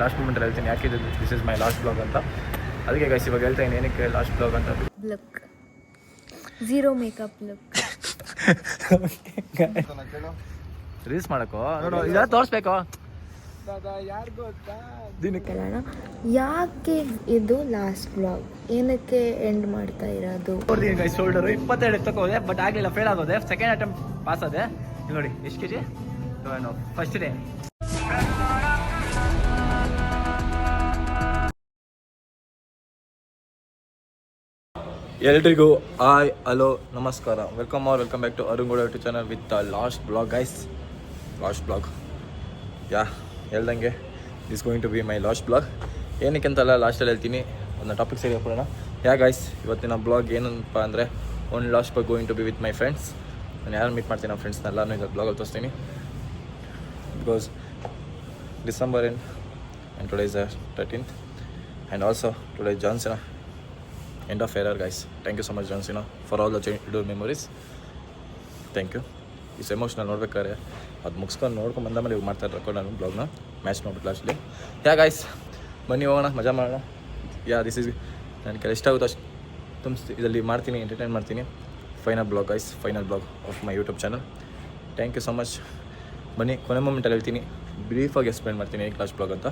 Last ಮೂಮೆಂಟಲ್ಲಿ ಹೇಳ್ತೀನಿ ಯಾಕೆ ಇದು this is my last blog ಅಂತ. ಅದಕ್ಕೆ ಗೈಸ್ ಇವಾಗ ಹೇಳ್ತಾ ಇದ್ದೀನಿ ಏನಕ್ಕೆ ಲಾಸ್ಟ್ ಬ್ಲಾಗ್ ಅಂತ. Look zero makeup look reels ಮಾಡಕ್ಕೋ ನೋಡು ಇದೆಲ್ಲ ತೋರಿಸ್ಬೇಕು ಯಾಕೆ ಇದು ಲಾಸ್ಟ್ ಬ್ಲಾಗ್ ಏನಕ್ಕೆ ಎಂಡ್ ಮಾಡ್ತಾ ಇರೋದು. ನೋಡ್ತೀನಿ ಗೈಸ್ ಶೋಲ್ಡರು 22 ಎತ್ತಕೋದೆ ಬಟ್ ಆಗಲಿಲ್ಲ, ಫೇಲ್ ಆಗೋದೆ. ಸೆಕೆಂಡ್ ಅಟೆಂಪ್ಟ್ ಪಾಸ್ ಆದೆ. ಇಲ್ಲಿ ನೋಡಿ ಎಷ್ಟು ಕೆ ಜಿ ಫಸ್ಟ್ ಡೇ. ಎಲ್ರಿಗೂ ಹಾಯ್ ಹಲೋ ನಮಸ್ಕಾರ, welcome back to Arun Gowda YouTube channel with last vlog guys. Last vlog ಹೇಳ್ದಂಗೆ is going to be my last vlog. ಏನಕ್ಕೆ ಅಂತಲ್ಲ ಲಾಸ್ಟಲ್ಲಿ ಹೇಳ್ತೀನಿ, ಒಂದು ಟಾಪಿಕ್ ಸರಿ ಹಾಕೋಣ. ಗೈಸ್ ಇವತ್ತಿನ ಬ್ಲಾಗ್ ಏನಪ್ಪ ಅಂದರೆ ಒಂದು last blog going to be with my friends. ನಾನು ಯಾರು ಮೀಟ್ ಮಾಡ್ತೀನಿ ನಮ್ಮ ಫ್ರೆಂಡ್ಸ್ನೆಲ್ಲನೂ ಈಗ ಬ್ಲಾಗಲ್ಲಿ ತೋರಿಸ್ತೀನಿ. Because December and today is 13th and also today Johnson end of era guys. Thank you so much John Cena for all the childhood memories. Thank you. Is emotional ನೋಡ್ಬೇಕಾದ್ರೆ ಅದು ಮುಗಿಸ್ಕೊಂಡು ನೋಡ್ಕೊಂಡು ಬಂದ ಮೇಲೆ ಇವಾಗ ಮಾಡ್ತಾರೆ ರೆಕಾರ್ಡ್ ನಾನು ಬ್ಲಾಗ್ನ ಮ್ಯಾಚ್ ನೋಡ್ಬಿಟ್ಟು ಲಾಸ್ಟ್ಲಿ. ಗೈಸ್ ಬನ್ನಿ ಹೋಗೋಣ, ಮಜಾ ಮಾಡೋಣ. ದಿಸ್ ಇಸ್ ನನಗೆ ಕೆಲ ಇಷ್ಟ ಆಗುತ್ತೆ ಅಷ್ಟು ತುಂಬಿಸ್ತಿ ಇದರಲ್ಲಿ ಮಾಡ್ತೀನಿ, ಎಂಟರ್ಟೈನ್ ಮಾಡ್ತೀನಿ. Final blog guys, final blog of my YouTube channel. Thank you so much. ಬನ್ನಿ ಕೊನೆ ಮೂಮೆಂಟಲ್ಲಿ ಹೇಳ್ತೀನಿ, ಬ್ರೀಫಾಗಿ ಎಕ್ಸ್ಪ್ಲೇನ್ ಮಾಡ್ತೀನಿ ಹೇಗೆ ಲಾಸ್ಟ್ ಬ್ಲಾಗ್ ಅಂತ.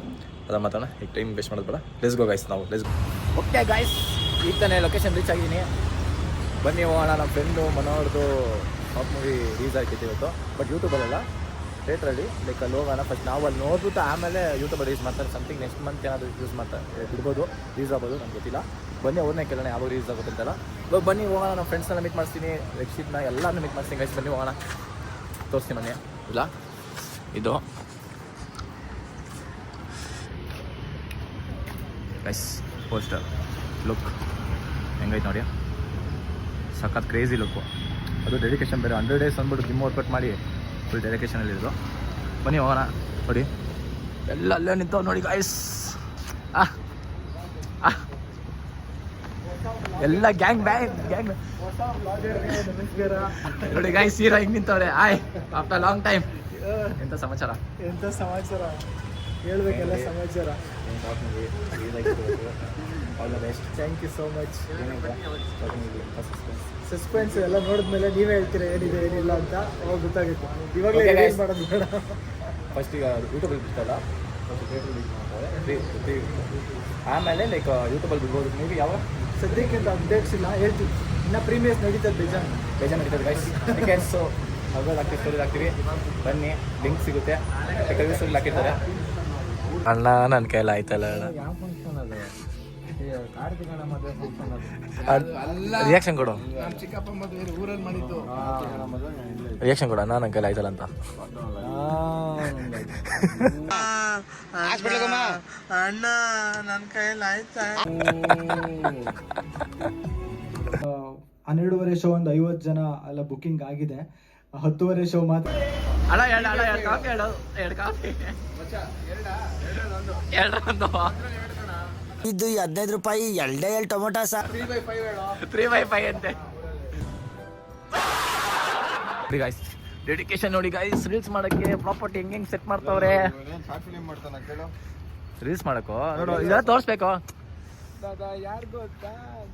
ಅದ ಮಾತಾಡೋಣ, ಈಗ ಟೈಮ್ ವೇಸ್ಟ್ ಮಾಡೋದು ಬೇಡ. ಲೆಟ್ಸ್ ಗೋ ಗೈಸ್, ನಾವು ಲೆಟ್ಸ್ ಗೋ. ಓಕೆ ಗೈಸ್, ಈಗ ತಾನೇ ಲೊಕೇಶನ್ ರೀಚ್ ಆಗಿದ್ದೀನಿ. ಬನ್ನಿ ಹೋಗೋಣ. ನಮ್ಮ ಫ್ರೆಂಡು ಮನೋರ್ದು ಶಾರ್ಟ್ ಮೂವಿ ರಿಲೀಸ್ ಆಗ್ತೈತೆ ಇವತ್ತು, ಬಟ್ ಯೂಟ್ಯೂಬಲ್ಲ ಥಿಯೇಟ್ರಲ್ಲಿ. ಲೈಕ್ ಅಲ್ಲಿ ಹೋಗೋಣ. ಫಸ್ಟ್ ನಾವು ಅಲ್ಲಿ ನೋಡ್ಬಿಟ್ಟು ಆಮೇಲೆ ಯೂಟ್ಯೂಬಲ್ಲಿ ರಿಲೀಸ್ ಮಾಡ್ತಾರೆ. ಸಮಥಿಂಗ್ ನೆಕ್ಸ್ಟ್ ಮಂತ್ ಏನಾದರೂ ಯೂಸ್ ಮಾಡ್ತಾರೆ, ಬಿಡ್ಬೋದು, ರಿಲೀಸ್ ಆಗ್ಬೋದು, ನನಗೆ ಗೊತ್ತಿಲ್ಲ. ಬನ್ನಿ ಅವ್ರನ್ನೇ ಕೇಳೋಣ ಯಾವಾಗ ರಿಲೀಸ್ ಆಗುತ್ತೆ ಅಂತಲ್ಲ. ಇವಾಗ ಬನ್ನಿ ಹೋಗೋಣ. ನಮ್ಮ ಫ್ರೆಂಡ್ಸ್ನೆಲ್ಲ ಮೀಟ್ ಮಾಡಿಸ್ತೀನಿ, ವೆಬ್ಸೈಟ್ನ ಎಲ್ಲರೂ ಮೀಟ್ ಮಾಡಿಸ್ತೀನಿ ಗೈಸ್. ಬನ್ನಿ ಹೋಗೋಣ, ತೋರಿಸ್ತೀನಿ ಮನೆ. ಇಲ್ಲ ಇದು ಗೈಸ್ ಪೋಸ್ಟರ್ ಲುಕ್ ಹೆಂಗೈತೆ ನೋಡಿ, ಸಖತ್ ಕ್ರೇಜಿ ಲುಕ್ಕು. ಅದು ಡೆಡಿಕೇಶನ್ ಬೇರೆ. 100 days ಅಂದ್ಬಿಟ್ಟು ಜಿಮ್ ವರ್ಕೌಟ್ ಮಾಡಿ ಫುಲ್ ಡೆಡಿಕೇಶನಲ್ಲಿರೋದು. ಬನ್ನಿ ಹೋಗೋಣ. ನೋಡಿ ಎಲ್ಲ ಅಲ್ಲೇ ನಿಂತವ್ ನೋಡಿ ಗಾಯ್ಸ್. ಎಲ್ಲ ಗ್ಯಾಂಗ್ ನೋಡಿ ಗಾಯ್ಸ್, ಹೀರೋ ಹಿಂಗೆ ನಿಂತವ್ರೆ. After long time. ಎಂಥ ಸಮಾಚಾರ ಹೇಳ್ಬೇಕೆಲ್ಲ ಸಮಾಚಾರ. All the best. Thank you so much. Suspense ಎಲ್ಲ ನೋಡಿದ್ಮೇಲೆ ನೀವೇ ಹೇಳ್ತೀರಾ ಏನಿದೆ ಏನಿಲ್ಲ ಅಂತ, ಅವಾಗ ಗೊತ್ತಾಗುತ್ತೆ. ಇವಾಗಲೇ ಏನು ಮಾಡೋದು ಬೇಡ. ಫಸ್ಟ್ ಈಗ ಯೂಟ್ಯೂಬಲ್ಲಿ ಬಿಡ್ತಲ್ಲ, ಆಮೇಲೆ ಲೈಕ್ ಯೂಟ್ಯೂಬಲ್ಲಿ ಬಿಡ್ಬೋದು. ನೀವು ಯಾವಾಗ ಸದ್ಯಕ್ಕೆ ಅಂತ ಅಪ್ಡೇಟ್ಸ್ ಇಲ್ಲ, ಹೇಳ್ತೀವಿ. ಇನ್ನು ಪ್ರೀಮಿಯರ್ಸ್ ನಡೀತದೆ, ಬೇಜಾನ್ ನಡೀತದೆ ಗೈಸ್. ಟಿಕೆಟ್ಸು ಅದ್ರಲ್ಲಿ ಹಾಕ್ತೀವಿ, ಸ್ಟೋರಿ ಹಾಕ್ತೀವಿ. ಬನ್ನಿ, ಲಿಂಕ್ ಸಿಗುತ್ತೆ. ಸ್ಟೋರಿ ಹಾಕಿರ್ತಾರೆ. ಅಣ್ಣ ನನ್ನ ಕೈಲಿ ಆಯ್ತಲ್ಲ ಅಣ್ಣ. ರಿಯಾಕ್ಷನ್ ಕೊಡು, ರಿಯಾಕ್ಷನ್ ಕೊಡು. ಅಣ್ಣ ನನ್ನ ಕೈಲಿ ಆಯ್ತಲ್ಲ ಅಂತ. ಅಣ್ಣ ನನ್ನ ಕೈಲಿ ಆಯ್ತಾ. 12:30 ಶೋ ಒಂದು 50 ಜನ ಎಲ್ಲ ಬುಕ್ಕಿಂಗ್ ಆಗಿದೆ. 10:30 ಶೋ ಮಾತ್ರ. ಅಣ್ಣ ಎರಡು ಕಾಫಿ, ಎರಡು ಕಾಫಿ, ಇದು 15 ರೂಪಾಯಿ ಎರಡೇ ಟೊಮೊಟೊ ಸಾರ್. 3/5 ಅಂತೆ. ಗೈಸ್ ಡೆಡಿಕೇಶನ್ ನೋಡಿ ಗೈಸ್, ರೀಲ್ಸ್ ಮಾಡಕ್ಕೆ ಪ್ರಾಪರ್ಟಿ ಹೆಂಗೆ ಸೆಟ್ ಮಾಡ್ತಾವ್ರೆ. ರೀಲ್ಸ್ ಮಾಡಕ್ಕೋ ನೋಡು ಇದೆಲ್ಲ ತೋರಿಸ್ಬೇಕು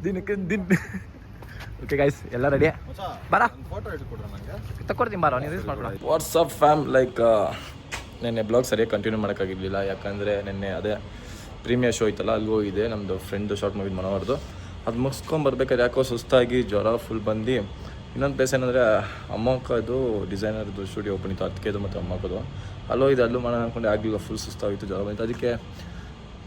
ದಿನಕ್ಕೆ ದಿನ. ಓಕೆ ಗೈಸ್, ಎಲ್ಲ ರೆಡಿ ಬರ ತಕ್ಕೊಡ್ತೀನಿ ಬಾರ, ನೀವು ರೀಲ್ಸ್ ಮಾಡ್ಕೊಡ. What's up fam. ಲೈಕ್ ನೆನ್ನೆ ಬ್ಲಾಗ್ ಸರಿಯಾಗಿ ಕಂಟಿನ್ಯೂ ಮಾಡೋಕ್ಕಾಗಿರಲಿಲ್ಲ, ಯಾಕಂದರೆ ನೆನ್ನೆ ಅದೇ ಪ್ರೀಮಿಯರ್ ಶೋ ಇತ್ತಲ್ಲ, ಅಲ್ಲಿ ಹೋಗಿದೆ. ನಮ್ಮದು ಫ್ರೆಂಡು ಶಾರ್ಟ್ ಮೂವಿ ಮನೋರ್ದು. ಅದು ಮುಗಿಸ್ಕೊಂಬರ್ಬೇಕಾದ್ರೆ ಯಾಕೋ ಸುಸ್ತಾಗಿ ಜ್ವರ ಫುಲ್ ಬಂದು. ಇನ್ನೊಂದು ಪ್ಲೇಸ್ ಏನಂದರೆ ಅಮ್ಮಕ್ಕದು ಡಿಸೈನರ್ದು ಸ್ಟುಡಿಯೋ ಓಪನ್ ಇತ್ತು, ಅದಕ್ಕೆ ಮತ್ತು ಅಮ್ಮಕ್ಕದು ಅಲ್ಲೋ ಇದು ಅಲ್ಲೂ ಮಾಡೋಣ ಅಂದ್ಕೊಂಡು ಆಗಲಿಲ್ಲ. ಫುಲ್ ಸುಸ್ತಾಗಿತ್ತು, ಜ್ವರ ಬಂತು. ಅದಕ್ಕೆ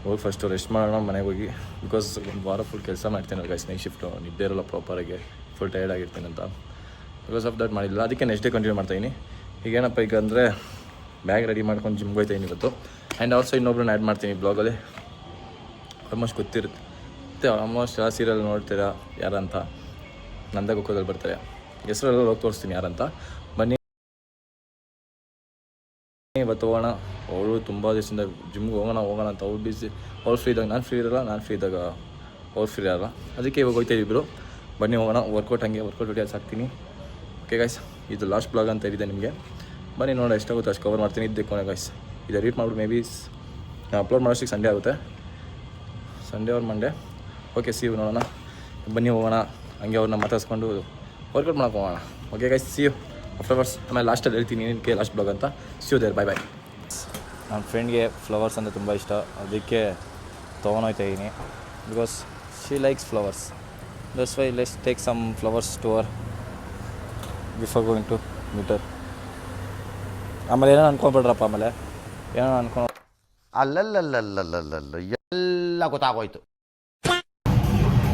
ಹೋಗಿ ಫಸ್ಟು ರೆಸ್ಟ್ ಮಾಡೋಣ ಮನೆಗೆ ಹೋಗಿ. ಬಿಕಾಸ್ ಒಂದು ವಾರ ಫುಲ್ ಕೆಲಸ ಮಾಡ್ತೀನಿ ಗೈಸ್, ನೈಟ್ ಶಿಫ್ಟು, ನಿದ್ದೆ ಇರೋಲ್ಲ ಪ್ರಾಪರಾಗಿ, ಫುಲ್ ಟಯರ್ಡ್ ಆಗಿರ್ತೀನಿ ಅಂತ. ಬಿಕಾಸ್ ಆಫ್ ದಟ್ ಮಾಡಿಲ್ಲ, ಅದಕ್ಕೆ ನೆಕ್ಸ್ಟ್ ಡೇ ಕಂಟಿನ್ಯೂ ಮಾಡ್ತಾಯಿನಿ. ಈಗೇನಪ್ಪ ಈಗ ಅಂದರೆ ಬ್ಯಾಗ್ ರೆಡಿ ಮಾಡ್ಕೊಂಡು ಜಿಮ್ಗೆ ಹೋಗ್ತಾಯಿನಿ ಇವತ್ತು. ಆ್ಯಂಡ್ ಆಲ್ಸೋ ಇನ್ನೊಬ್ರನ್ನ ಆ್ಯಡ್ ಮಾಡ್ತೀನಿ ಬ್ಲಾಗಲ್ಲಿ. ಆಲ್ಮೋಸ್ಟ್ ಗೊತ್ತಿರುತ್ತೆ, ಆಲ್ಮೋಸ್ಟ್ ಯಾವ ಸೀರಿಯಲ್ ನೋಡ್ತೀರಾ ಯಾರಂತ, ನಂದ ಗೊಕ್ಕೋದಲ್ಲಿ ಬರ್ತಾರೆ. ಹೆಸರೆಲ್ಲ ಹೋಗಿ ತೋರಿಸ್ತೀನಿ ಯಾರಂತ. ಬನ್ನಿ ಇವತ್ತು ಹೋಗೋಣ. ಅವಳು ತುಂಬ ದಿವಸದಿಂದ ಜಿಮ್ಗೆ ಹೋಗೋಣ ಅಂತ ಅವ್ರು ಬಿಸಿ. ಅವ್ರು ಫ್ರೀ ಇದ್ದಾಗ ನಾನು ಫ್ರೀ ಇರಲ್ಲ, ನಾನು ಫ್ರೀ ಇದ್ದಾಗ ಅವ್ರು ಫ್ರೀ ಇರಲ್ಲ. ಅದಕ್ಕೆ ಇವಾಗ ಹೋಗ್ತಾಯಿದ್ರು. ಬನ್ನಿ ಹೋಗೋಣ. ವರ್ಕೌಟ್ ವಿಡಿಯೋಸ್ ಹಾಕ್ತೀನಿ. ಓಕೆ ಗೈಸ್, ಇದು ಲಾಸ್ಟ್ ಬ್ಲಾಗ್ ಅಂತ ಇದೆ ನಿಮಗೆ. ಬನ್ನಿ ನೋಡೋಣ, ಎಷ್ಟಾಗುತ್ತೆ ಅಷ್ಟು ಕವರ್ ಮಾಡ್ತೀನಿ. ಇದ್ದೆ ಕೊನೆ ಗೈಸ್, ಇದು ಎಡಿಟ್ ಮಾಡ್ಬಿಟ್ಟು ಮೇ ಬಿ ಅಪ್ಲೋಡ್ ಮಾಡೋಷ್ಟಕ್ಕೆ ಸಂಡೇ ಆಗುತ್ತೆ, ಸಂಡೇ ಅವ್ರ ಮಂಡೇ. ಓಕೆ ಸಿ ಯು, ನೋಡೋಣ, ಬನ್ನಿ ಹೋಗೋಣ, ಹಂಗೆ ಅವ್ರನ್ನ ಮಾತಾಡ್ಸ್ಕೊಂಡು ವರ್ಕೌಟ್ ಮಾಡೋಕೆ ಹೋಗೋಣ. Okay guys, see you afterwards. ಆಮೇಲೆ ಲಾಸ್ಟಲ್ಲಿ ಹೇಳ್ತೀನಿ ಏನಕ್ಕೆ ಲಾಸ್ಟ್ ಬ್ಲಾಗ್ ಅಂತ. See you there, bye bye. ನನ್ನ ಫ್ರೆಂಡ್ಗೆ ಫ್ಲವರ್ಸ್ ಅಂದರೆ ತುಂಬ ಇಷ್ಟ, ಅದಕ್ಕೆ ತೊಗೊಂಡೋಗ್ತಾ ಇದ್ದೀನಿ. Because she likes flowers, that's why let's take some flowers to our before going to meet her. ಆಮೇಲೆ ಏನೋ ಅನ್ಕೊಂಡ್ಬಿಡ್ರಪ್ಪ, ಆಮೇಲೆ ಏನೋ ಅನ್ಕೊಂಡು ಅಲ್ಲಲ್ಲಲ್ಲಲ್ಲಲ್ಲಲ್ಲ ಎಲ್ಲ ಗೊತ್ತಾಗೋಯ್ತು.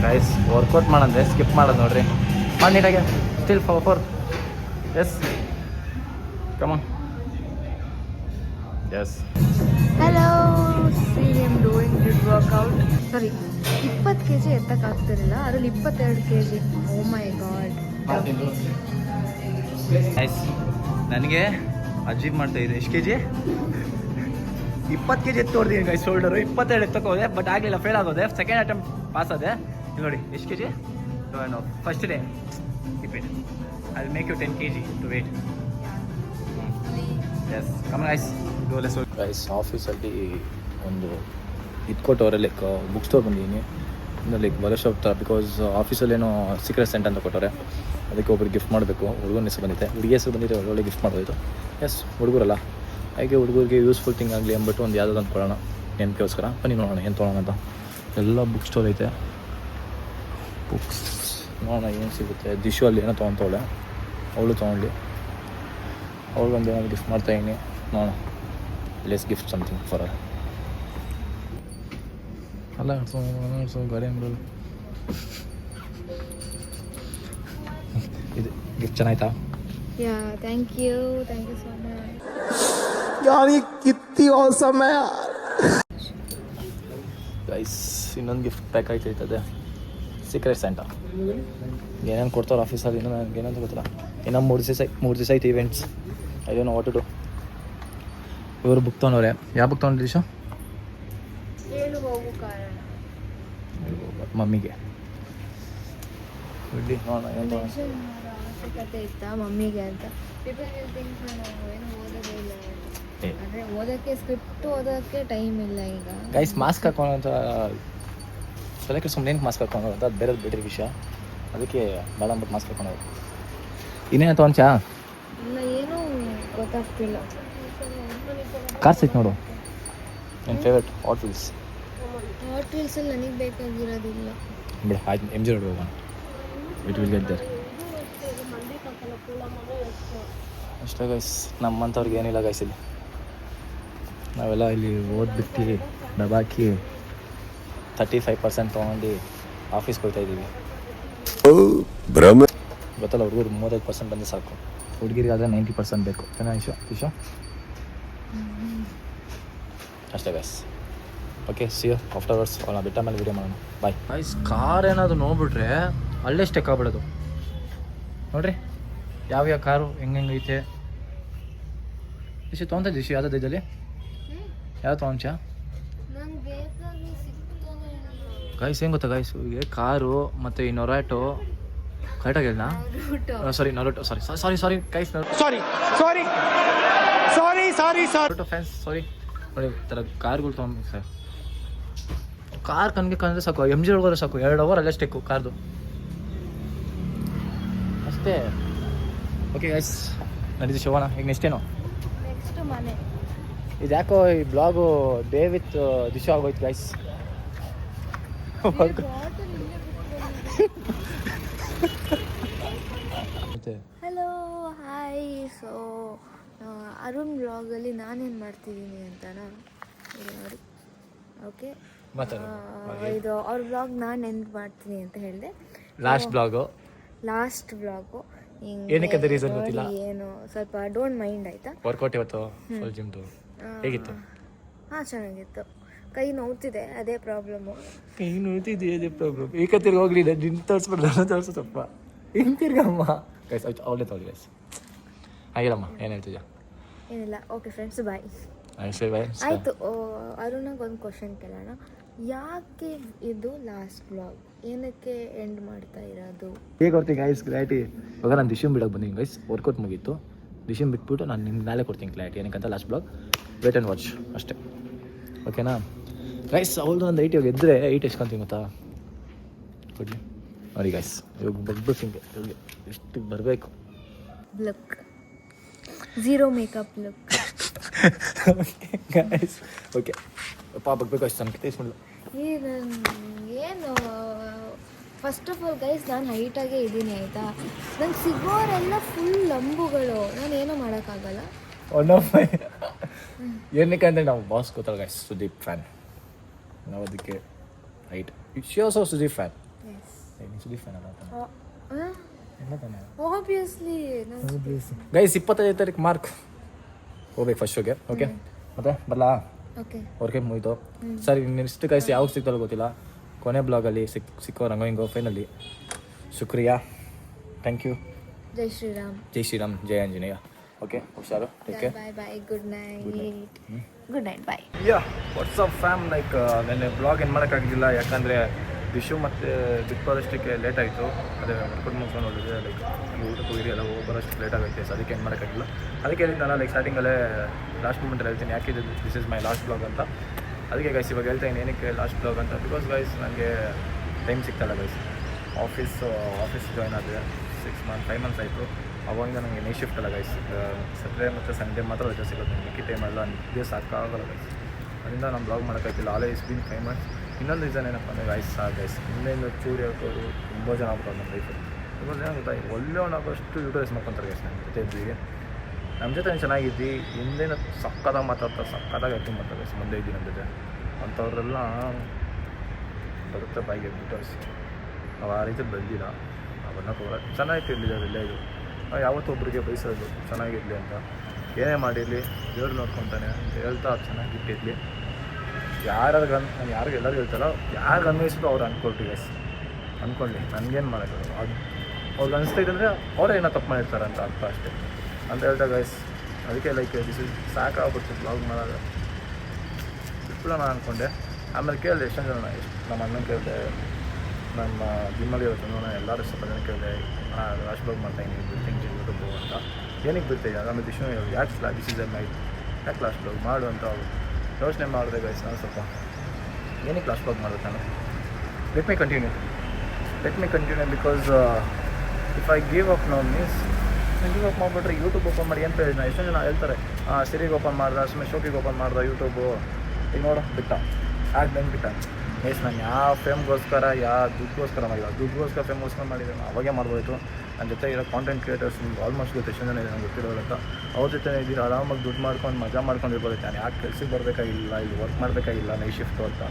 ಗೈಸ್ ವರ್ಕೌಟ್ ಮಾಡಂದ್ರೆ ಸ್ಕಿಪ್ ಮಾಡೋದು ನೋಡ್ರಿ. ಮಾಡಿ ನೀಟಾಗೆ still four yes come on yes. Hello, see am doing this workout. Sorry, 20 kg ಎತ್ತಕ್ಕಾಗ್ತಿರಲಿಲ್ಲ, ಅದ್ರಲ್ಲಿ 22 kg. Oh my god. Guys ನನಗೆ ಅಚೀವ್ ಮಾಡ್ತಾ ಇದೆ. ಎಷ್ಟು ಕೆ ಜಿ? 20 kg ಎತ್ತು ಹೊಡ್ದೀನಿ ಗೈಸ್. ಶೋಲ್ಡರು 22 ಎತ್ತಕೋದೆ, ಬಟ್ ಆಗಲಿಲ್ಲ, ಫೇಲ್ ಆಗೋದೆ. ಸೆಕೆಂಡ್ ಅಟೆಂಪ್ಟ್ ಪಾಸ್ ಆದೆ. ಇಲ್ಲಿ ನೋಡಿ ಎಷ್ಟು K G. First day keep it, I will make you 10 kg to weight. Yes come guys, go let's go. Guys ಆಫೀಸಲ್ಲಿ ಒಂದು ಇದು ಕೊಟ್ಟವ್ರೆ, ಲೈಕ್ ಬುಕ್ ಸ್ಟೋರ್ ಬಂದಿದ್ದೀನಿ, ಲೈಕ್ ಬರೋ ಶಾಪ್ ಥರ. ಬಿಕಾಸ್ ಆಫೀಸಲ್ಲಿ ಏನೋ ಸೀಕ್ರೆಟ್ ಸೆಂಟ್ ಅಂತ ಕೊಟ್ಟವ್ರೆ, ಅದಕ್ಕೆ ಒಬ್ರಿಗೆ ಗಿಫ್ಟ್ ಮಾಡಬೇಕು. ಹುಡುಗನ ಹೆಸರು ಬಂದಿದೆ, ಹುಡುಗಿ ಹೆಸರು ಬಂದಿದೆ, ಒಳ್ಳೆ ಗಿಫ್ಟ್ ಮಾಡೋದು. ಎಸ್, ಹುಡುಗರಲ್ಲ, ಹಾಗೆ ಹುಡುಗರಿಗೆ ಯೂಸ್ಫುಲ್ ಥಿಂಗ್ ಆಗಲಿ ಅಂದ್ಬಿಟ್ಟು ಒಂದು ಯಾವುದಾದ್ರು ಅಂದ್ಕೊಳ್ಳೋಣ, ನೆನಪಿಗೋಸ್ಕರ. ಬನ್ನಿ ನೋಡೋಣ ಏನು ತೊಗೊಳ್ಳೋಣ ಅಂತ. ಎಲ್ಲ ಬುಕ್ ಸ್ಟೋರ್ ಐತೆ, ಬುಕ್ಸ್ ನೋಡೋಣ ಏನು ಸಿಗುತ್ತೆ. ದಿಶು ಅಲ್ಲಿ ಏನೋ ತೊಗೊತವಳೆ, ಅವಳು ತೊಗೊಂಡು ಅವ್ಳಿಗೊಂದು ಏನಾದ್ರು ಗಿಫ್ಟ್ ಮಾಡ್ತಾಯಿದ್ದೀನಿ. ನೋಡೋಣ, let's gift something for our. ಅಲ್ಲ ಸೊ ಗಾಡಿ ಅಂಬಲ್ ಇದು ಗಿಫ್ಟ್ ಚೆನ್ನಾಯ್ತಾ? Yeah, thank you so much. Guys ಇನ್ನೊಂದು ಗಿಫ್ಟ್ ಪ್ಯಾಕ್ ಆಯ್ತೈತದೆ, ಸೀಕ್ರೆಟ್ ಸ್ಯಾಂಟಾ. ಏನೇನು ಕೊಡ್ತಾವ್ರೆ ಆಫೀಸಲ್ಲಿ, ಇನ್ನೂ ನನಗೆ ಏನಂತ ಗೊತ್ತಿಲ್ಲ. ಇನ್ನೂ 3 ದಿವಸ ಐತೆ events. I what to do. ಇವರು ಬುಕ್ ತೊಗೊಂಡವ್ರೆ. ಯಾವ ಬುಕ್ ತೊಗೊಂಡ್ರಿ ದಿಶಾ? ಹೇಳು ಹೋಗು ಕಾರಣ. ಮಮ್ಮಿಗೆ ಬಿಡಿ, ನೋಡೋಣ ಏನು ತೊಗೊಳ್ಳೋಣ. ಮೆನ್ಷನ್ ಮಾಡೋ ಅವಶ್ಯಕತೆ ಇತ್ತಾ ಮಮ್ಮಿಗೆ ಅಂತ? ಪೀಪಲ್ ವಿಲ್ ಥಿಂಕ್ ನಾವು ಏನು ಓದೋದೇ ಇಲ್ಲ ಅಂದರೆ, ಓದೋಕ್ಕೆ ಸ್ಕ್ರಿಪ್ಟ್ ಓದೋಕ್ಕೆ ಟೈಮ್ ಇಲ್ಲ ಈಗ. ಗೈಸ್ ಮಾಸ್ಕ್ ಹಾಕೋಣಂತ ಸಲಕ್ಕೆ ಸುಮ್ಮನೆ ಮಾಸ್ಕ್ ಹಾಕೊಂಡು ಅಂತ, ಅದು ಬೇರೆ ಬೇರೆ ವಿಷಯ. ಅದಕ್ಕೆ ಬೇಡ ಅಂದ್ಬಿಟ್ಟು ಮಾಸ್ಕ್ ಹಾಕೊಂಡು. ಇನ್ನೇನು ತೊಗೊಂಡ್ಚಾ? ಇಲ್ಲ, ಏನೂ ಗೊತ್ತಾಗ್ತಿಲ್ಲ. ಕಾರ್ ಸಿಕ್ ನೋಡು, ನನ್ನ ಫೇವ್ರೇಟ್ ಹಾಟ್ ವೀಲ್ಸ್. ಹಾಟ್ ವೀಲ್ಸಲ್ಲಿ ನನಗೆ ಬೇಕಾಗಿರೋದಿಲ್ಲ ಬಿಡಿ, ಆಯ್ತು MG ರೋಡ್ ಹೋಗೋಣ. It will get there. ಅಷ್ಟೇ ಗೈಸ್, ನಮ್ಮಂಥವ್ರಿಗೆ ಏನಿಲ್ಲ ಗೈಸ್ ಇಲ್ಲಿ. ನಾವೆಲ್ಲ ಇಲ್ಲಿ ಓದ್ಬಿಟ್ಟು ದಬಾಕಿ 35% ತೊಗೊಂಡು ಆಫೀಸ್ಗೆ ಹೋಗ್ತಾ ಇದ್ದೀವಿ. ಗೊತ್ತಲ್ಲ, ಹುಡುಗರು 35% ಬಂದರೆ ಸಾಕು, ಹುಡುಗಿರಿಗಾದರೆ 90% ಬೇಕು. ಚೆನ್ನಾಗಿ ವಿಷಯ ಅಷ್ಟೇ guys. Okay, see you afterwards. ಅವನ್ನ ಬಿಟ್ಟ ಮೇಲೆ ವೀಡಿಯೋ ಮಾಡೋಣ, ಬಾಯ್. ಗೈಸ್ ಕಾರ್ ಏನಾದರೂ ನೋಡ್ಬಿಟ್ರೆ ಅಲ್ಲೇ ಸ್ಟೆಕ್ ಆಗ್ಬಿಡೋದು ನೋಡ್ರಿ. ಯಾವ್ಯಾವ ಕಾರು ಹೆಂಗೈತೆ. ದಿಶಿ ತೊಗೊಂತ ದಿಶಿ ಯಾವುದಾದ್ರು ಇದರಲ್ಲಿ ಯಾವ ತೊಗೊಂಚ ನಂಗೆ ಬೇಕಾಗಿ ಸಿಗ್ತಾನೆ. ಗೈಸ್ ಏನು ಗೊತ್ತಾ ಗೈಸ್, ಈಗ ಕಾರು ಮತ್ತು ಈ ನೊರಾಟೋ ಕರೆಕ್ಟಾಗಿ ಹೇಳ. ಸಾರಿ ನೊರಾಟೋ, ಸಾರಿ ಗೈಸ್, ನೊರಾಟೋ ಫ್ಯಾನ್ಸ್ ಸಾರಿ. ನೋಡಿ ಈ ಥರ ಕಾರ್ಗಳು ತೊಗೊಂಡು ಸರ್, ಕಾರ್ ಕಣ್ಗೆ ಕಂಡ್ರೆ ಸಾಕು, MG ಹೋಗೋದ್ರೆ ಸಾಕು, 2 ಅವರ್ ಅಲ್ಲೇ ಸ್ಟೆಕ್ಕು ಕಾರ್ದು ಅಷ್ಟೇ. ಓಕೆ ಗೈಸ್, ನಡೀತು ಶಿವಣ್ಣ. ಈಗ ನೆಕ್ಸ್ಟೇನು? ನೆಕ್ಸ್ಟ್ ಮನೆ. ಇದು ಯಾಕೋ ಈ ಬ್ಲಾಗು ಡೇ ವಿತ್ ದಿಶು ಆಗೋಯ್ತು guys. Hello, hi. So Arun ಬ್ಲಾಗಲ್ಲಿ ನಾನೇನು ಮಾಡ್ತಿದ್ದೀನಿ ಅಂತನಾ ನೋಡಿ. ಓಕೆ, ಇದು ಅವ್ರ ಬ್ಲಾಗ್ ನಾನು ಎಂಡ್ ಮಾಡ್ತೀನಿ ಅಂತ ಹೇಳಿದೆ. ಲಾಸ್ಟ್ ಬ್ಲಾಗು ಏನಕ್ಕೆ ರೀಸನ್ ಗೊತ್ತಿಲ್ಲ, ಏನು ಸ್ವಲ್ಪ ಡೋಂಟ್ ಮೈಂಡ್ ಆಯ್ತಾ. ವರ್ಕೌಟ್ ಇವತ್ತು ಫುಲ್ ಜಿಮ್ದು ಹೇಗಿತ್ತು? ಹಾಂ, ಚೆನ್ನಾಗಿತ್ತು. ಕೈ ನೋವ್ತಿದೆ, ಅದೇ ಪ್ರಾಬ್ಲಮ್ಮು. ಕೈ ನೋಯ್ತಿದ್ದೆ, ಅದೇ ಪ್ರಾಬ್ಲಮ್. ಈಗ ತಿರ್ಗಿ ಹೋಗ್ಲಿ, ನಿನ್ನ ತೋರಿಸ್ಬಿಡ್ದು, ನಾನು ತೋರಿಸು ಸ್ವಲ್ಪ ಹಿಂಗೆ ತಿರ್ಗಮ್ಮ ಗೈಸ್. ಆಯ್ತು, ಅವಳೇ ತೊಗೊಳ್ಳಿ ಗೈಸ್. ಆಗಿಲ್ಲಮ್ಮ, ಏನು ಹೇಳ್ತಿದ್ಯಾ? ಏನಿಲ್ಲ. ಓಕೆ ಫ್ರೆಂಡ್ಸ್, ಬಾಯ್. ಬಾಯ್. ಆಯಿತು. ಅರುಣಾಗ ಒಂದು ಕ್ವಶನ್ ಕೇಳೋಣ. ಯಾಕೆ ಇದು ಲಾಸ್ಟ್ ಬ್ಲಾಗ್? ಏನಕ್ಕೆ ಎಂಡ್ ಮಾಡ್ತಾ ಇರೋದು? ಹೇಗೆ ಕೊಡ್ತೀನಿ ಗೈಸ್ ಕ್ಲಾರಿಟಿ? ಇವಾಗ ನಾನು ದಿಶಿಮ್ ಬಿಡೋಕೆ ಬಂದೀನಿ ಗೈಸ್. ವರ್ಕೌಟ್ ಮುಗೀತು, ದಿಶಿಮ್ ಬಿಟ್ಬಿಟ್ಟು ನಾನು ನಿಮ್ಗೆ ನಾಳೆ ಕೊಡ್ತೀನಿ ಕ್ಲಾರಿಟಿ ಏನಕ್ಕಂತ. Last vlog wait and watch ಅಷ್ಟೇ. ಓಕೆನಾ ಗೈಸ್? ಅವ್ರದ್ದು ಒಂದು 8 ಇವಾಗ ಎದ್ದರೆ 8 ಎಷ್ಕೊಂತೀನಿ ಗೊತ್ತಾ? ಕೊಡಲಿ ನೋಡಿ ಗೈಸ್, ಇವಾಗ ಬರ್ಬೇಕು ಹಿಂಗೆ ಇವಾಗ ಎಷ್ಟು ಬರಬೇಕು. Look zero makeup look. Guys okay ಬರ್ಬೇಕು ಅಷ್ಟು ನನಗೆ ತಿಳಿಸ್ಕೊಂಡು. ಏನು ಫಸ್ಟ್ ಆಫ್ ಆಲ್ ಗೈಸ್, ನಾನು ಹೈಟಾಗೇ ಇದ್ದೀನಿ ಆಯಿತಾ. ನಂಗೆ ಸಿಗೋರೆಲ್ಲ ಫುಲ್ ಲಂಬುಗಳು, ನಾನು ಏನೂ ಮಾಡೋಕ್ಕಾಗಲ್ಲ. ಏನಕ್ಕೆ ಅಂದರೆ ನಾವು ಬಾಸ್ ಗೊತ್ತಲ್ಲ ಗೈಸ್, ಸುದೀಪ್ ಫ್ಯಾನ್ ನಾವು, ಅದಕ್ಕೆ height. She also Sudeep fan. Sudeep fan ಅಲ್ಲ ತಾನೆ? ಆಬ್ವಿಯಸ್ಲಿ ಗೈಸ್ 25 ತಾರೀಕು ಮಾರ್ಕ್ ಹೋಗ್ಬೇಕು ಫಸ್ಟ್ ಶೋಗೆ. ಓಕೆ ಮತ್ತೆ ಬರಲಾ? ಓಕೆ ಅವ್ರಿಗೆ ಮುಗಿತು. ಸರಿ ನೆಕ್ಸ್ಟ್ ಗೈಸ್ ಯಾವಾಗ ಸಿಗ್ತಾರೋ ಗೊತ್ತಿಲ್ಲ, ಕೊನೆ ಬ್ಲಾಗಲ್ಲಿ ಸಿಕ್ಕೋ ರಂಗೋ ಹಿಂಗೋ ಫೈನಲ್ಲಿ. ಶುಕ್ರಿಯಾ, ಥ್ಯಾಂಕ್ ಯು. ಜೈ ಶ್ರೀರಾಮ್. ಜೈ ಶ್ರೀರಾಮ್, ಜೈ ಆಂಜನೇಯ. ಓಕೆ ಹುಷಾರು, take care. Bye bye, good night. Good night, bye. Yeah what's up fam. Like ನೆನ್ನೆ ಬ್ಲಾಗ್ ಏನು ಮಾಡೋಕ್ಕಾಗಲಿಲ್ಲ, ಯಾಕಂದರೆ ವಿಶು ಮತ್ತು ಬಿಟ್ಟು ಬರೋಷ್ಟಕ್ಕೆ ಲೇಟ್ ಆಯಿತು. ಅದೇ ವರ್ಕೌಟ್ ಮುಗಿಸ್ಕೊಂಡು ಹೋಗಿದ್ದೆ, ಲೈಕ್ ಊಟಕ್ಕೆ ಹೋಗಿರಿ ಎಲ್ಲ ಹೋಗಿ ಬರೋಷ್ಟು ಲೇಟ್ ಆಗುತ್ತೆ. ಸೊ ಅದಕ್ಕೆ ಏನು ಮಾಡೋಕ್ಕಾಗಿಲ್ಲ. ಅದಕ್ಕೆ ಹೇಳಿದ್ನಲ್ಲ, ಲೈಕ್ ಸ್ಟಾರ್ಟಿಂಗಲ್ಲೇ ಲಾಸ್ಟ್ ಮೂಮೆಂಟಲ್ಲಿ ಹೇಳ್ತೀನಿ ಯಾಕೆ this is my last blog ಅಂತ. ಅದಕ್ಕೆ ಗೈಸ್ ಇವಾಗ ಹೇಳ್ತಾ ಇದ್ದೀನಿ ಏನಕ್ಕೆ ಲಾಸ್ಟ್ ಬ್ಲಾಗ್ ಅಂತ. ಬಿಕಾಸ್ ಗೈಸ್ ನನಗೆ ಟೈಮ್ ಸಿಗ್ತಲ್ಲ ಗೈಸ್. ಆಫೀಸ್ ಜಾಯ್ನ್ ಆಗಿದೆ 5 ಮಂತ್ಸ್ ಆಯಿತು. ಅವಾಗಿಂದ ನನಗೆ ನೈಟ್ ಶಿಫ್ಟ್ ಅಲ್ಲ ಗೈಸ್. ಸ್ಯಾಟರ್ಡೇ ಮತ್ತು ಸಂಡೇ ಮಾತ್ರ ರಜೆ ಸಿಗುತ್ತೆ. ಮಿಕ್ಕಿ ಟೈಮೆಲ್ಲ ನಿದ್ದೆ ಸಾಕಾಗಲ್ಲ ಗೈಸ್. ಅದರಿಂದ ನಾನು ಬ್ಲಾಗ್ ಮಾಡೋಕ್ಕಾಗ್ತಿಲ್ಲ. Always been 5 months. ಇನ್ನೊಂದು ರೀಸನ್ ಏನಪ್ಪ ಅಂದರೆ ಗೈಸ್ ಹಿಂದೆಯಿಂದ ಚೂರು ಹೇಳ್ಕೋರು ತುಂಬ ಜನ ಆಗ್ಬಿಟ್ಟು ನಮ್ಮ ಲೈಫು. ಬಿಕಾಸ್ ಏನೋ ಗೊತ್ತಾ, ಒಳ್ಳೆಯವನಾಗೋಷ್ಟು ಯೂಟಿಲೈಸ್ ಮಾಡ್ಕೊತಾರೆ ಗೈಸ್. ನಮ್ಮ ಜೊತೆ ಇದ್ವಿ, ನಮ್ಮ ಜೊತೆ ಚೆನ್ನಾಗಿದ್ದು ಹಿಂದೇನು ಸಕ್ಕತ್ತಾಗಿ ಮಾತಾಡ್ತಾರೆ, ಸಕ್ಕತ್ತಾಗಿ ಆ್ಯಕ್ಟಿಂಗ್ ಮಾಡ್ತಾರೆ ಗೈಸ್. ಮುಂದೆ ಇದ್ದೀನಿ ನಮ್ಮ ಜೊತೆ ಅಂಥವ್ರೆಲ್ಲ ಬರುತ್ತೆ ಬಾಯಿಗೆ ಬಿಟ್ಟರ್ಸಿ. ನಾವು ಆ ರೀತಿ ಬೆಳೆದಿಲ್ಲ, ಅವನ್ನ ಕೂಡ ಚೆನ್ನಾಗಿರಲಿಲ್ಲ ಅದೆಲ್ಲ. ಇದು ಯಾವತ್ತೂ ಒಬ್ಬರಿಗೆ ಬಯಸೋದು ಚೆನ್ನಾಗಿರಲಿ ಅಂತ. ಏನೇ ಮಾಡಿರಲಿ ದೇವ್ರು ನೋಡ್ಕೊತಾನೆ ಅಂತ ಹೇಳ್ತಾ ಚೆನ್ನಾಗಿಟ್ಟಿರಲಿ. ನಾನು ಯಾರಿಗೆ ಎಲ್ಲರಿಗೂ ಹೇಳ್ತಾರೋ, ಯಾರಿಗೆ ಅನ್ವಯಿಸೋದು ಅವ್ರು ಅಂದ್ಕೊಳ್ತೀವಿ ಗೈಸ್. ಅಂದ್ಕೊಳ್ಳಿ, ನನಗೇನು ಮಾಡೋದು. ಅದು ಅವ್ರಿಗೆ ಅನಿಸ್ತೈತೆ ಅಂದರೆ ಅವರೇ ಏನೋ ತಪ್ಪು ಮಾಡಿರ್ತಾರೆ ಅಂತ ಅರ್ಥ ಅಷ್ಟೇ ಅಂತ ಹೇಳ್ತಾ ಗೈಸ್. ಅದಕ್ಕೆ ಲೈಕ್ ಸಾಕಾಗ್ಬಿಡ್ತು ಬ್ಲಾಗ್ ಮಾಡೋದು. ಬಿಟ್ಬಿಡೋಣ ನಾನು ಅಂದ್ಕೊಂಡೆ. ಆಮೇಲೆ ಕೇಳಿದೆ ಎಷ್ಟೊಂದು ಜನ, ನಮ್ಮ ಅಣ್ಣನ ಕೇಳಿದೆ, ನಮ್ಮ ಜಿಮ್ಮಲ್ಲಿ ಇವತ್ತು ಎಲ್ಲರೂ ಸ್ವಲ್ಪ ಜನ ಕೇಳಿದೆ, ಲಾಸ್ಟ್ ಬ್ಲಾಗ್ ಮಾಡ್ತಾಯಿದ್ದೀನಿ ಬಿಡ್ತೀನಿ ಯೂಟ್ಯೂಬು ಅಂತ. ಏನಕ್ಕೆ ಬಿಡ್ತೀವಿ? ಆಮೇಲೆ ವಿಷ್ಣು ಯಾಕೆ ದಿಸ್ ಇಸ್ ನೈಟ್ ಯಾಕೆ ಲಾಸ್ಟ್ ಬ್ಲಾಗ್ ಮಾಡು ಅಂತ ಯೋಚನೆ ಮಾಡಿದೆ ಗೈಸ್. ನಾನು ಸ್ವಲ್ಪ ಏನಕ್ಕೆ ಲಾಸ್ಟ್ ಬ್ಲಾಗ್ ಮಾಡೋದು ನಾನು. Let me continue because if I give up now means give up ಮಾಡಿಬಿಟ್ರೆ ಯೂಟ್ಯೂಬ್ ಓಪನ್ ಮಾಡಿ ಏನು ಪ್ರಯೋಜನ? ಎಷ್ಟೊಂದು ಜನ ಹೇಳ್ತಾರೆ ಸಿರಿಗೆ ಓಪನ್ ಮಾಡ್ದೆ, ಸುಮ್ಮನೆ ಶೋಕಿಗೆ ಓಪನ್ ಮಾಡ್ದೆ ಯೂಟ್ಯೂಬು, ಈಗ ನೋಡು ಬಿಟ್ಟ ಆಗ ಬಿಟ್ಟ. ಗೈಸ್ ನಾನು ಯಾವ ಫೇಮ್ಗೋಸ್ಕರ ದುಡ್ಡುಗೋಸ್ಕರ ಮಾಡಿಲ್ಲ. ದುಡ್ಡುಗೋಸ್ಕರ ಫೇಮ್ಗೋಸ್ಕರ ಮಾಡಿದ್ರೆ ನಾನು ಅವಾಗೇ ಮಾಡ್ಬೋಯಿತು. ನನ್ನ ಜೊತೆ ಇರೋ ಕಾಂಟೆಂಟ್ ಕ್ರಿಯೇಟರ್ಸ್ ನಿಮ್ಗೆ ಆಲ್ಮೋಸ್ಟ್ ಗೊತ್ತು ಎಷ್ಟು ಜನ ಇದೆ ನನಗೆ ಗೊತ್ತಿರೋದಂತ. ಅವ್ರ ಜೊತೆ ಇದ್ದೀರ ಆರಾಮಾಗಿ ದುಡ್ಡು ಮಾಡ್ಕೊಂಡು ಮಜಾ ಮಾಡ್ಕೊಂಡಿರ್ಬೋದೈತೆ. ನಾನು ಯಾಕೆ ಕೆಲ್ಸಕ್ಕೆ ಬರಬೇಕಾಗಿಲ್ಲ, ಇಲ್ಲಿ ವರ್ಕ್ ಮಾಡಬೇಕಾಗಿಲ್ಲ, ನೈಟ್ ಶಿಫ್ಟು ಅಂತ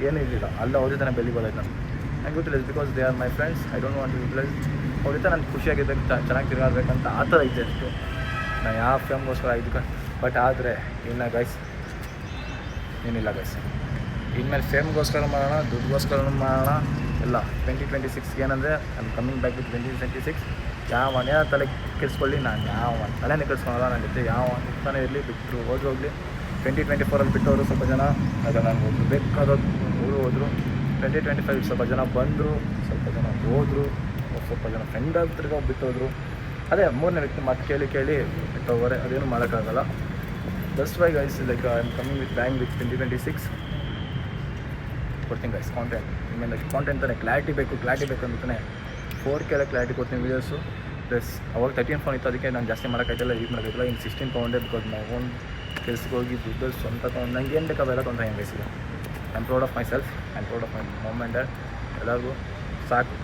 ಏನೂ ಇರಲಿಲ್ಲ. ಅಲ್ಲ ಅವ್ರ ಜೊತೆ ಬೆಳಿಬೋದಾಯ್ತು ನನಗೆ ಗೊತ್ತಿಲ್ಲ. Because they are my friends. I don't want to utilise. ಅವ್ರ ಜೊತೆ ನಾನು ಖುಷಿಯಾಗಿರ್ಬೇಕು, ಚೆನ್ನಾಗಿ ತಿರುಗಾಡಬೇಕಂತ ಆ ಥರ ಇದ್ದೆ ಅಷ್ಟು. ನಾನು ಯಾವ ಫೇಮ್ಗೋಸ್ಕರ ಇದಕ್ಕೆ. ಬಟ್ ಆದರೆ ಇನ್ನು ಗೈಸ್ ಏನಿಲ್ಲ ಗೈಸ್, ಇನ್ಮೇಲೆ ಫೇಮ್ಗೋಸ್ಕರ ಮಾಡೋಣ, ದುಡ್ಡುಗೋಸ್ಕರ ಮಾಡೋಣ ಎಲ್ಲ. 2026 ಏನಂದರೆ ಐ ಕಮ್ಮಿಂಗ್ ಬ್ಯಾಕ್ ವಿತ್ 2026. ಯಾವನೇ ತಲೆ ಕೆಡಿಸ್ಕೊಳ್ಳಿ, ನಾನು ತಲೆನೇ ಕೆಡಿಸ್ಕೊಳ್ಳೋಲ್ಲ. ನನ್ನ ಜೊತೆ ಯಾವ ಅಂತಾನೆ ಇರಲಿ, ಬಿಟ್ಟರು ಹೋಗಲಿ. 2024 ಬಿಟ್ಟವರು ಸ್ವಲ್ಪ ಜನ, ಅದು ನನಗೆ ಒಬ್ಬರು ಬೇಕಾದವರು ಅವರು ಹೋದರು. 2025 ಸ್ವಲ್ಪ ಜನ ಬಂದರು, ಸ್ವಲ್ಪ ಜನ ಹೋದರು, ಸ್ವಲ್ಪ ಜನ ಫ್ರೆಂಡ್ ಆಗ್ತಿರ್ಗ ಬಿಟ್ಟೋದ್ರು. ಅದೇ ಮೂರನೇ ವ್ಯಕ್ತಿ ಮಾತು ಕೇಳಿ ಬಿಟ್ಟೋಗೋರೆ. ಅದೇನು ಮಾಡೋಕ್ಕಾಗಲ್ಲ. That's why guys like I am coming with bang with 2026 ಕೊಡ್ತೀನಿ ಗೈಸ್ ಕಾಂಟೆಂಟ್. ಇನ್ಮೇಲೆ ಕಾಂಟೆಂಟ್ ತಾನೇ ಕ್ಲಾರಿಟಿ ಬೇಕು ಅಂತಾನೆ 4K ಕ್ಲಾರಿಟಿ ಕೊಡ್ತೀನಿ ವೀಡಿಯೋಸು. ಪ್ಲಸ್ ಅವಾಗ 13 ಫೋನ್ ಇತ್ತು, ಅದಕ್ಕೆ ನಾನು ಜಾಸ್ತಿ ಮಾಡೋಕ್ಕಾಯ್ತಲ್ಲ, ಯೂಸ್ ಮಾಡೋಕ್ಕಾಗಿಲ್ಲ. ಇನ್ನು 16 ತೊಗೊಂಡೆ. ಬಿಕಾಸ್ ನಾವು ಓನ್ ಕೆಲ್ಸಕ್ಕೆ ಹೋಗಿ ದುಡ್ಡು ಸ್ವಂತ ತೊಗೊಂಡು ನಂಗೆ ಏನು ಬೇಕಾವೆಲ್ಲ ತೊಗೊಂಡು ಹೆಂಗೆ ಗೈಸಿಲ್ಲ. I am proud of myself, I am proud of my mom and dad. ಎಲ್ಲರಿಗೂ ಸಾಕು,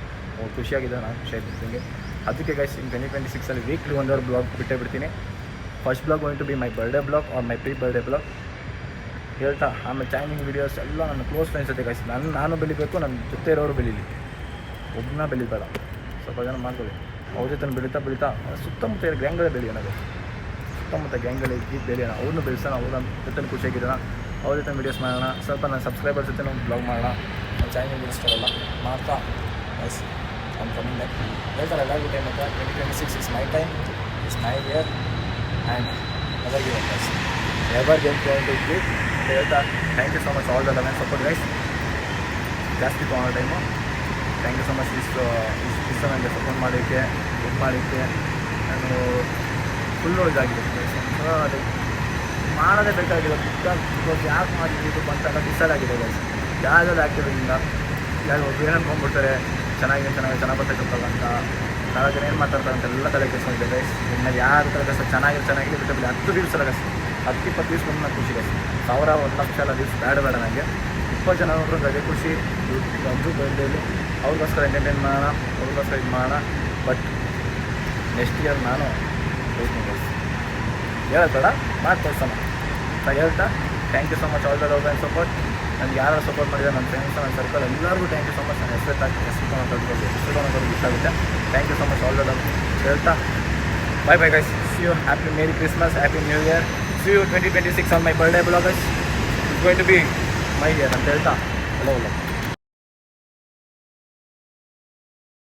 ಖುಷಿಯಾಗಿದೆ ನಾನು ಖುಷಿಯಾಗಿರ್ತೀನಿ. ಅದಕ್ಕೆ guys in 2026 weekly 1 hour vlog ಬಿಡ್ತೀನಿ. First vlog going to be my birthday vlog or my pre birthday vlog ಹೇಳ್ತಾ. ಆಮೇಲೆ ಚಾಯ್ನಿಂಗ್ videos ಎಲ್ಲ ನನ್ನ ಕ್ಲೋಸ್ ಫ್ರೆಂಡ್ಸ್ ಜೊತೆ ಗೈಸ್. ನಾನು ಬೆಳಿಬೇಕು, ನನ್ನ ಜೊತೆ ಇರೋರು ಬೆಳೀಲಿ, ಒಬ್ಬನ ಬೆಳಿಬೇಡ. ಸ್ವಲ್ಪ ಜನ ಮಾಡ್ಕೊಳ್ಳಿ, ಅವ್ರ ಜೊತೆ ಬೆಳೀತಾ ಸುತ್ತಮುತ್ತ ಗ್ಯಾಂಗ್ಗಳೇ ಬೆಳೆಯೋಣ. ಸುತ್ತಮುತ್ತ ಗ್ಯಾಂಗ್ಗಳೇ ಇದ್ದು ಬೆಳೆಯೋಣ, ಅವ್ರನ್ನೂ ಬೆಳೆಸೋಣ, ಅವ್ರ ಜೊತೆ ಖುಷಿಯಾಗಿರೋಣ, ಅವ್ರ ಜೊತೆ ವೀಡಿಯೋಸ್ ಮಾಡೋಣ. ಸ್ವಲ್ಪ ನನ್ನ ಸಬ್ಸ್ಕ್ರೈಬರ್ ಜೊತೆ ಬ್ಲಾಗ್ ಮಾಡೋಣ. ನನ್ನ ಚಾಯ್ನಿಂಗ್ ವೀಡಿಯೋಸ್ ಕೊಡೋಲ್ಲ ಮಾಡ್ತಾ ಗೈಸ್. I'm coming back. ಹೇಳ್ತಾರೆ ಎಲ್ಲರಿಗೂ ಟೈಮ್ ಅಂತ. 2026 is my time, it's my year and never give up guys. Never get going to quit ಅಂತ ಹೇಳ್ತಾ thank you so much all the love and support guys. ಜಾಸ್ತಿ ತೊಗೊಳೋ time. Thank you so much ಇಷ್ಟು ನನಗೆ support ಮಾಡೋಕ್ಕೆ ಇದು ಮಾಡೋಕ್ಕೆ. ನಾನು ಫುಲ್ಲು ಇದಾಗಿದೆ ಗೈಸ್. ಲೈಕ್ ಮಾಡೋದೇ ಬೇಕಾಗಿಲ್ಲ. ಬಿಕಾಸ್ ಯಾಕೆ ಮಾಡಿದ್ದು ಅಂತೆಲ್ಲ ಡಿಸೈಡ್ ಆಗಿದೆ ಗೈಸ್. ಯಾವುದಾದ್ರು ಆ್ಯಕ್ಟಿವಿಟಿಯಿಂದ ಯಾರು ಏನು ಅನ್ಕೊಂಡ್ಬಿಡ್ತಾರೆ ಚೆನ್ನಾಗಿ ಬರ್ತಕ್ಕಂಥದ್ದು ಅಂತ. ನಾಲ್ಕು ಜನ ಏನು ಮಾತಾಡ್ತಾರೆ ಅಂತೆಲ್ಲ ತಲೆ ಕೆಡಿಸ್ಕೊಂಡಿದ್ದೆ ಗೈಸ್. ಇನ್ನು ಯಾರು ತಲೆ ಚೆನ್ನಾಗಿ ಬಿಟ್ಟು 10 ದಿವಸ ಅಲ್ಲ ಗೈಸ್, 10-20 ದಿವಸ ಬಂದು ನಾನು ಖುಷಿ ಗೈಸ್. 1000 1 ಲಕ್ಷ ಎಲ್ಲ ದಿವಸ ಬೇಡ ನನಗೆ. 20 ಜನ ನೋಡ್ರು ಅದೇ ಖುಷಿ. ಅದು ಬರ್ಡೇಲಿ ಅವ್ರಿಗೋಸ್ಕರ ಎಂಟರ್ಟೈನ್ ಮಾಡೋಣ, ಅವ್ರಿಗೋಸ್ಕರ ಇದು ಮಾಡೋಣ. ಬಟ್ ನೆಕ್ಸ್ಟ್ ಇಯರ್ ನಾನು ಹೇಳ್ತೀನಿ ಗೈಸ್, ಹೇಳೋದು ಬೇಡ ಮಾಡಿ ತೋರಿಸೋಣ ಅಂತ ಹೇಳ್ತಾ thank you so much all the love and support. ನನಗೆ ಯಾರು ಸಪೋರ್ಟ್ ಮಾಡಿದ್ದಾರೆ ನನ್ನ ಫ್ರೆಂಡ್ಸ್, ನನ್ನ ಸರ್ಕಲ್ ಎಲ್ಲರಿಗೂ ಥ್ಯಾಂಕ್ ಯು ಸೊ ಮಚ್. ನಾನು ಹೆಸರು ಇಷ್ಟ ಆಗುತ್ತೆ. Thank you so much all the love ಹೇಳ್ತಾ bye guys. See you. Happy Merry Christmas, Happy New Year. See you 2026 on my birthday vlog guys. It's going to be my year ಅಂತ ಹೇಳ್ತಾ hello.